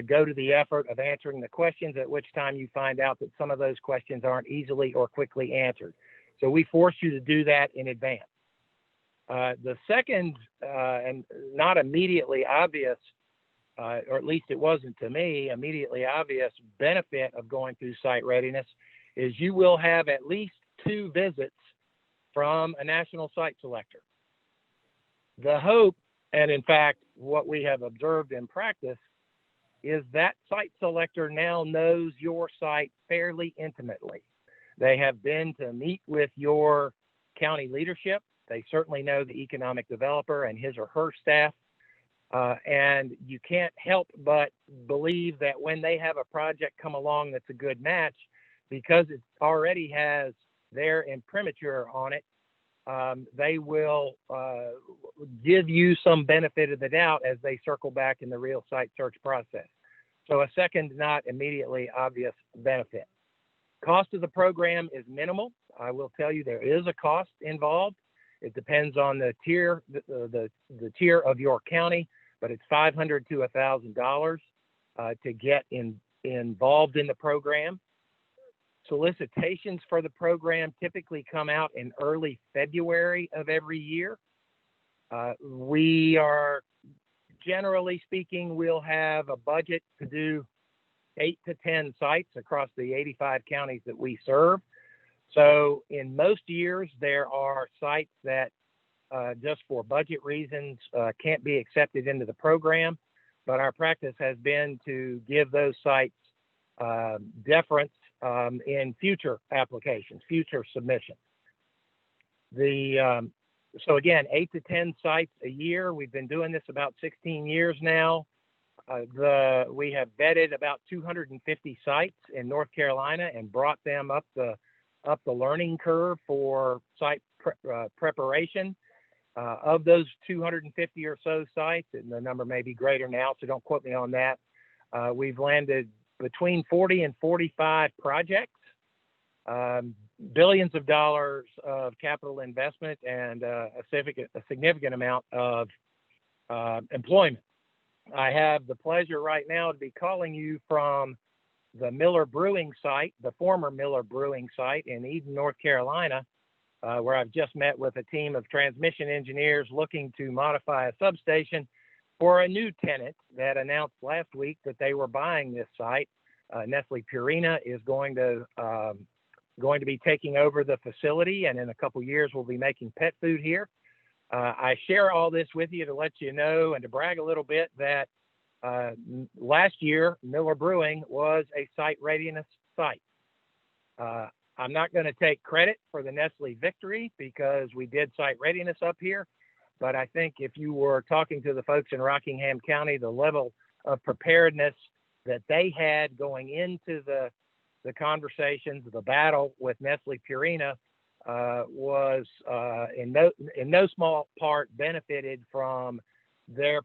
go to the effort of answering the questions, at which time you find out that some of those questions aren't easily or quickly answered. So we force you to do that in advance. The second, and not immediately obvious, or at least it wasn't to me, immediately obvious benefit of going through Site Readiness is you will have at least 2 visits from a national site selector. The hope, and in fact, what we have observed in practice, is that site selector now knows your site fairly intimately. They have been to meet with your county leadership. They certainly know the economic developer and his or her staff. And you can't help but believe that when they have a project come along that's a good match, because it already has their imprimatur on it, they will give you some benefit of the doubt as they circle back in the real site search process. So a second, not immediately obvious benefit. Cost of the program is minimal. I will tell you there is a cost involved. It depends on the tier, the tier of your county, but it's $500 to $1,000 to get involved in the program. Solicitations for the program typically come out in early February of every year. We are, generally speaking, we'll have a budget to do 8 to 10 sites across the 85 counties that we serve. So in most years, there are sites that just for budget reasons can't be accepted into the program, but our practice has been to give those sites deference in future applications, future submissions. So again, 8 to 10 sites a year. We've been doing this about 16 years now. We have vetted about 250 sites in North Carolina and brought them up the learning curve for site preparation. Of those 250 or so sites, and the number may be greater now, so don't quote me on that, we've landed between 40 and 45 projects, billions of dollars of capital investment, and a significant amount of employment. I have the pleasure right now to be calling you from the Miller Brewing site, the former Miller Brewing site in Eden, North Carolina, where I've just met with a team of transmission engineers looking to modify a substation for a new tenant that announced last week that they were buying this site. Nestle Purina is going to be taking over the facility, and in a couple years we'll be making pet food here. I share all this with you to let you know and to brag a little bit that last year Miller Brewing was a site readiness site. I'm not going to take credit for the Nestle victory because we did site readiness up here, but I think if you were talking to the folks in Rockingham County, the level of preparedness that they had going into the conversations, the battle with Nestle Purina was in no small part benefited from the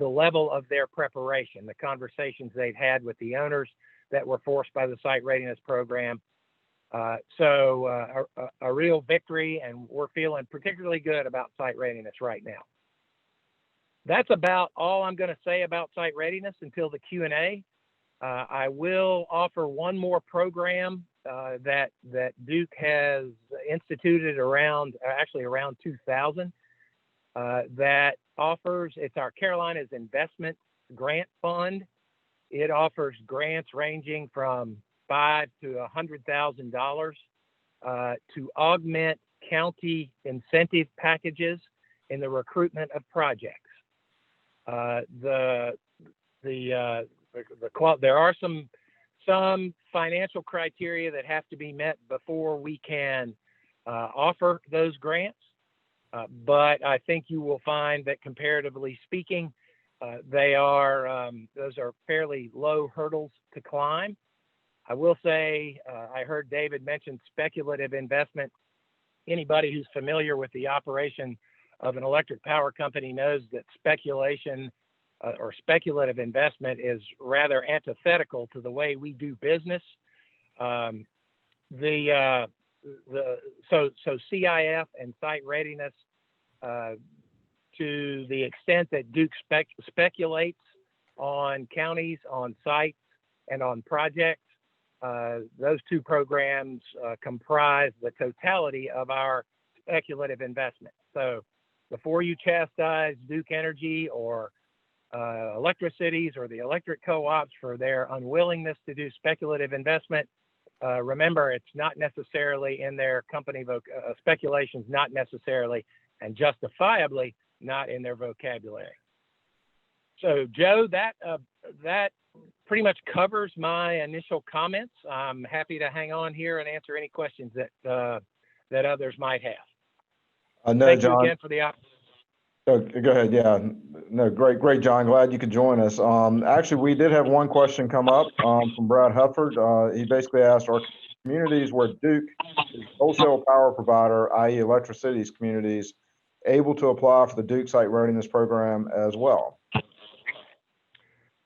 level of their preparation, the conversations they'd had with the owners that were forced by the site readiness program. So a real victory, and we're feeling particularly good about site readiness right now. That's about all I'm going to say about site readiness until the Q&A. I will offer one more program that Duke has instituted around 2000 that offers, it's our Carolinas Investment Grant Fund. It offers grants ranging from $5,000 to $100,000 to augment county incentive packages in the recruitment of projects. There are some financial criteria that have to be met before we can offer those grants, but I think you will find that comparatively speaking, those are fairly low hurdles to climb. I will say, I heard David mention speculative investment. Anybody who's familiar with the operation of an electric power company knows that speculation or speculative investment is rather antithetical to the way we do business. So CIF and site readiness, to the extent that Duke speculates on counties, on sites, and on projects, those two programs comprise the totality of our speculative investment. So before you chastise Duke Energy or electricities or the electric co-ops for their unwillingness to do speculative investment, remember it's not necessarily in their company speculations, not necessarily and justifiably not in their vocabulary. So Joe, that pretty much covers my initial comments. I'm happy to hang on here and answer any questions that others might have. No, Thank John. you again for the opportunity. Oh, go ahead. Yeah, no, great, John. Glad you could join us. Actually, we did have one question come up from Brad Hufford. He basically asked, are communities where Duke is wholesale power provider, i.e. electricity's communities, able to apply for the Duke Site Readiness Program as well?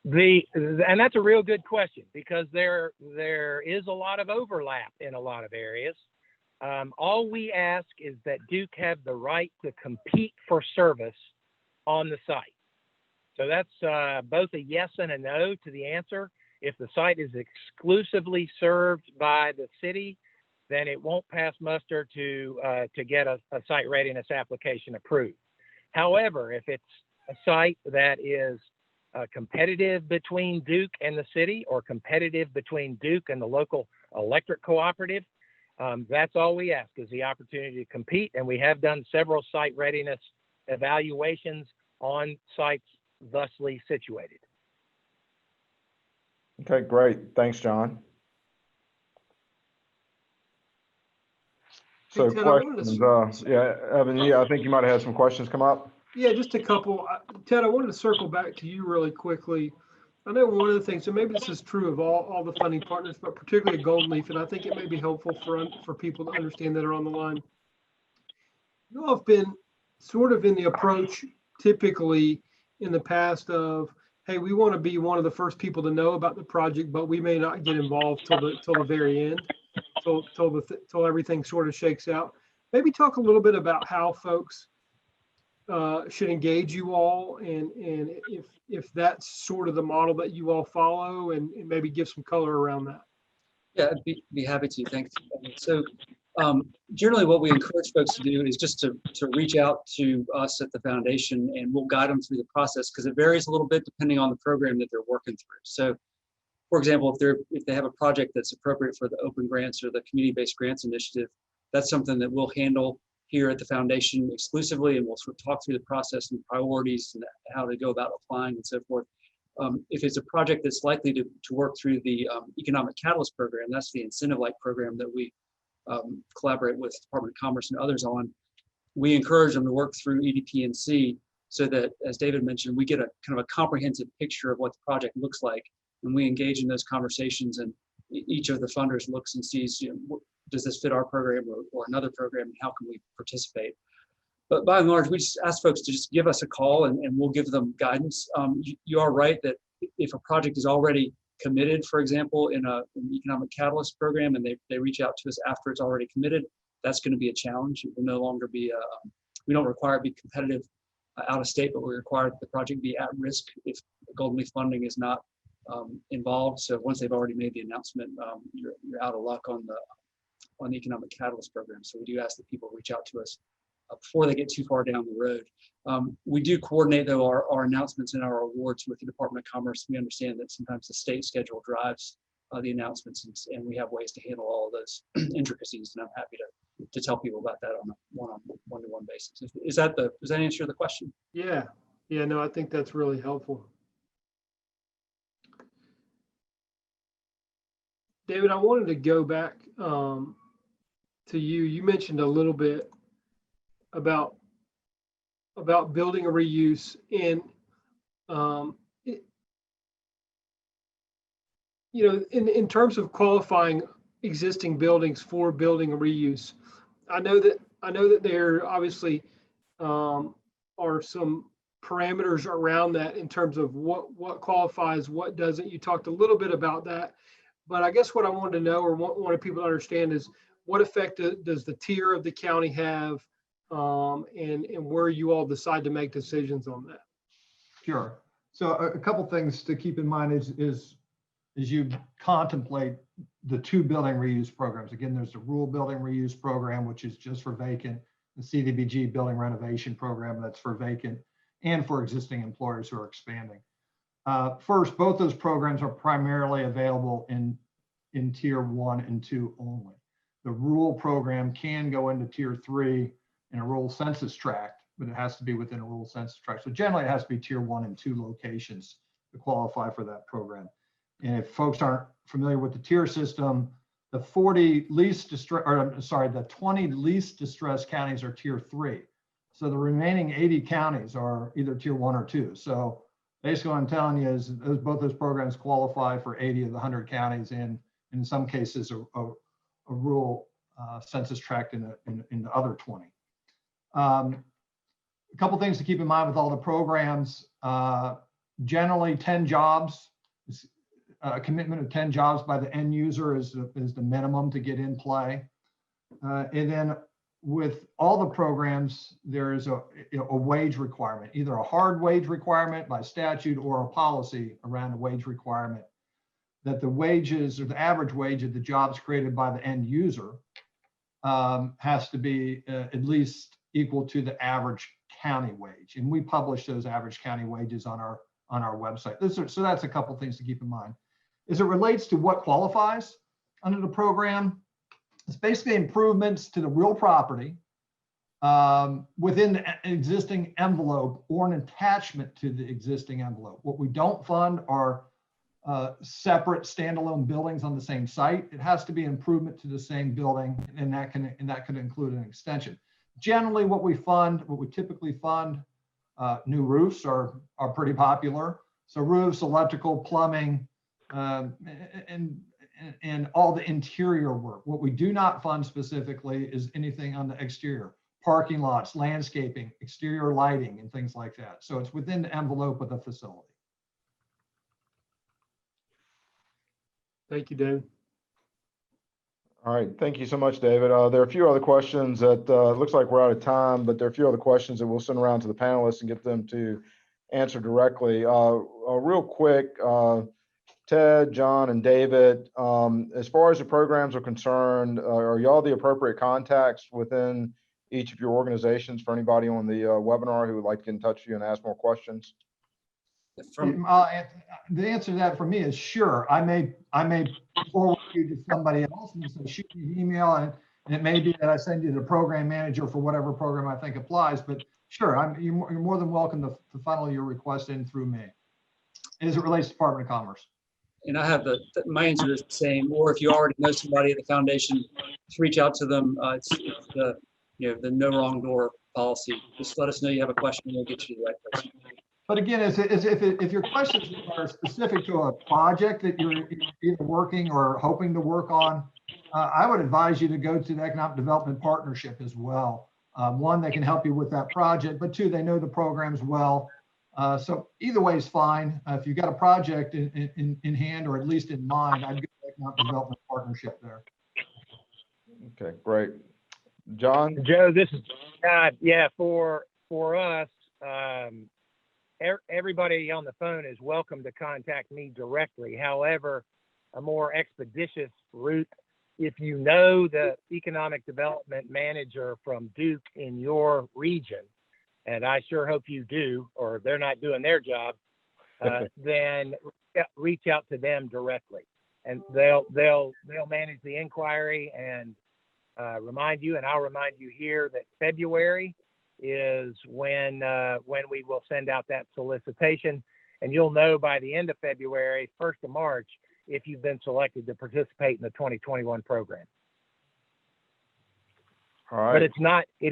And that's a real good question because there is a lot of overlap in a lot of areas. All we ask is that Duke have the right to compete for service on the site. So that's both a yes and a no to the answer. If the site is exclusively served by the city, then it won't pass muster to get a site readiness application approved. However, if it's a site that is competitive between Duke and the city or competitive between Duke and the local electric cooperative, that's all we ask is the opportunity to compete. And we have done several site readiness evaluations on sites thusly situated. Okay, great. Thanks, John. So Ted, I wanted to questions, yeah, Evan, yeah, I think you might have had some questions come up. Yeah, just a couple. Ted, I wanted to circle back to you really quickly. I know one of the things, so maybe this is true of all the funding partners, but particularly Golden Leaf, and I think it may be helpful for people to understand that are on the line. You all have been sort of in the approach typically in the past of, hey, we want to be one of the first people to know about the project, but we may not get involved till the very end, till everything sort of shakes out. Maybe talk a little bit about how folks should engage you all, and if that's sort of the model that you all follow, and maybe give some color around that. Yeah, I'd be happy to. Thanks. So generally what we encourage folks to do is just to reach out to us at the foundation, and we'll guide them through the process, because it varies a little bit depending on the program that they're working through. So for example, if they have a project that's appropriate for the open grants or the community-based grants initiative, that's something that we'll handle here at the foundation exclusively, and we'll sort of talk through the process and priorities and how to go about applying and so forth. If it's a project that's likely to work through the Economic Catalyst program, that's the incentive-like program that we collaborate with Department of Commerce and others on. We encourage them to work through EDP&C so that, as David mentioned, we get a kind of a comprehensive picture of what the project looks like, and we engage in those conversations, and each of the funders looks and sees, does this fit our program or another program, and how can we participate? But by and large, we just ask folks to just give us a call, and we'll give them guidance. You are right that if a project is already committed, for example, in an Economic Catalyst program, and they reach out to us after it's already committed, that's going to be a challenge. It will no longer be, we don't require it to be competitive out of state, but we require the project be at risk if Golden Leaf funding is not involved. So once they've already made the announcement, you're out of luck on the Economic Catalyst program. So we do ask that people reach out to us before they get too far down the road. We do coordinate, though, our announcements and our awards with the Department of Commerce. We understand that sometimes the state schedule drives the announcements, and we have ways to handle all of those intricacies, and I'm happy to tell people about that on a one-to-one basis. Does that answer the question? Yeah, no, I think that's really helpful. David, I wanted to go back to you. You mentioned a little bit about building a reuse, and in terms of qualifying existing buildings for building a reuse, I know that there obviously are some parameters around that in terms of what qualifies, what doesn't. You talked a little bit about that, but I guess what I wanted to know, or wanted people to understand, is what effect does the tier of the county have, and where you all decide to make decisions on that? Sure. So a couple things to keep in mind is you contemplate the two building reuse programs. Again, there's the rural building reuse program, which is just for vacant, the Cdbg building renovation program, that's for vacant and for existing employers who are expanding. First, both those programs are primarily available in tier 1 and 2 only. The rural program can go into tier 3 in a rural census tract, but it has to be within a rural census tract. So generally it has to be tier 1 and 2 locations to qualify for that program. And if folks aren't familiar with the tier system, the 20 least distressed counties are tier 3. So the remaining 80 counties are either tier 1 or 2. So basically what I'm telling you is both those programs qualify for 80 of the 100 counties, and in some cases a rural census tract in the other 20. A couple things to keep in mind with all the programs. Generally 10 jobs, a commitment of 10 jobs by the end user is the minimum to get in play. And then with all the programs, there is a wage requirement, either a hard wage requirement by statute or a policy around a wage requirement, that the wages, or the average wage of the jobs created by the end user has to be at least equal to the average county wage. And we publish those average county wages on our website. So that's a couple things to keep in mind. As it relates to what qualifies under the program, it's basically improvements to the real property within the existing envelope or an attachment to the existing envelope. What we don't fund are separate standalone buildings on the same site. It has to be an improvement to the same building, and that could include an extension. Generally, what we typically fund, new roofs are pretty popular. So roofs, electrical, plumbing, and all the interior work. What we do not fund specifically is anything on the exterior, parking lots, landscaping, exterior lighting, and things like that. So it's within the envelope of the facility. Thank you, David. All right, thank you so much, David. There are a few other questions that looks like we're out of time, but there are a few other questions that we'll send around to the panelists and get them to answer directly. Real quick, Ted, John, and David, as far as the programs are concerned, are y'all the appropriate contacts within each of your organizations for anybody on the webinar who would like to get in touch with you and ask more questions? The answer to that for me is sure. I may forward you to somebody else and say, shoot me an email, and it may be that I send you to the program manager for whatever program I think applies. But sure, you're more than welcome to funnel your request in through me as it relates to Department of Commerce. And I have my answer is the same. Or if you already know somebody at the foundation, just reach out to them. It's the the no wrong door policy. Just let us know you have a question, and we'll get you to the right person. But again, if your questions are specific to a project that you're either working or hoping to work on, I would advise you to go to the Economic Development Partnership as well. One, they can help you with that project, but two, they know the programs well. So either way is fine. If you've got a project in hand, or at least in mind, I'd go to the Economic Development Partnership there. Okay, great. John? Joe, this is yeah, for us, everybody on the phone is welcome to contact me directly. However, a more expeditious route, if you know the economic development manager from Duke in your region, and I sure hope you do, or they're not doing their job, then reach out to them directly, and they'll manage the inquiry and remind you, and I'll remind you here that February is when we will send out that solicitation, and you'll know by the end of February, 1st of March, if you've been selected to participate in the 2021 program. All right. But it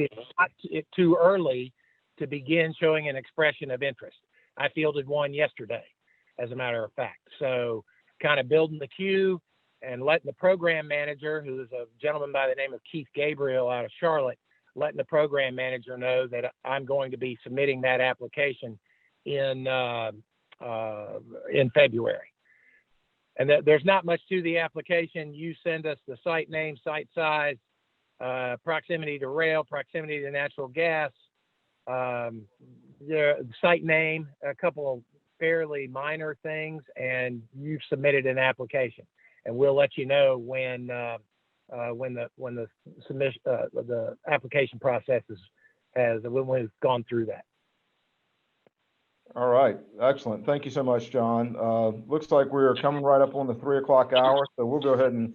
is not too early to begin showing an expression of interest. I fielded one yesterday, as a matter of fact. So kind of building the queue and letting the program manager, who is a gentleman by the name of Keith Gabriel out of Charlotte, letting the program manager know that I'm going to be submitting that application in February. And there's not much to the application. You send us the site name, site size, proximity to rail, proximity to natural gas, the site name, a couple of fairly minor things, and you've submitted an application. And we'll let you know when the submission, the application process when we've gone through that. All right, excellent. Thank you so much, John. Looks like we're coming right up on the 3 o'clock hour, so we'll go ahead and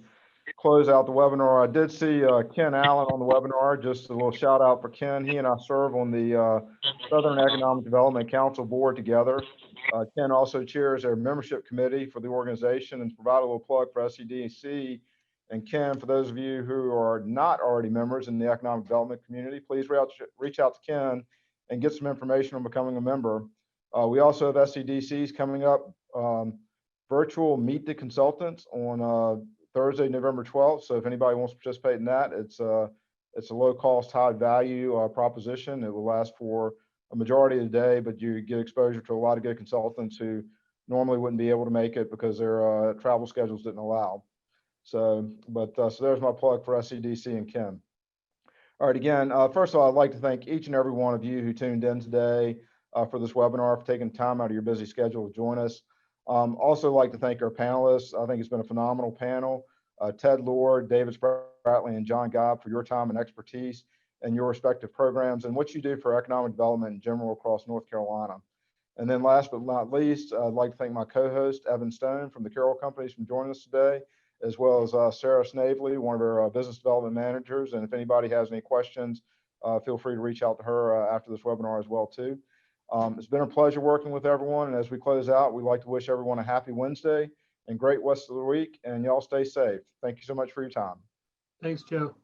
close out the webinar. I did see Ken Allen on the webinar. Just a little shout out for Ken. He and I serve on the Southern Economic Development Council board together. Ken also chairs our membership committee for the organization, and to provide a little plug for SCDC. And Ken, for those of you who are not already members in the economic development community, please reach out to Ken and get some information on becoming a member. We also have SCDCs coming up, virtual Meet the Consultants on Thursday, November 12th. So if anybody wants to participate in that, it's a low cost, high value proposition. It will last for a majority of the day, but you get exposure to a lot of good consultants who normally wouldn't be able to make it because their travel schedules didn't allow. So there's my plug for SCDC and Ken. All right, again, first of all, I'd like to thank each and every one of you who tuned in today for this webinar, for taking time out of your busy schedule to join us. Also like to thank our panelists. I think it's been a phenomenal panel. Ted Lord, David Spratley, and John Gobb, for your time and expertise and your respective programs and what you do for economic development in general across North Carolina. And then last but not least, I'd like to thank my co-host, Evan Stone from the Carroll Companies, for joining us today, as well as Sarah Snavely, one of our business development managers. And if anybody has any questions, feel free to reach out to her after this webinar as well too. It's been a pleasure working with everyone. And as we close out, we'd like to wish everyone a happy Wednesday and great rest of the week. And y'all stay safe. Thank you so much for your time. Thanks, Joe.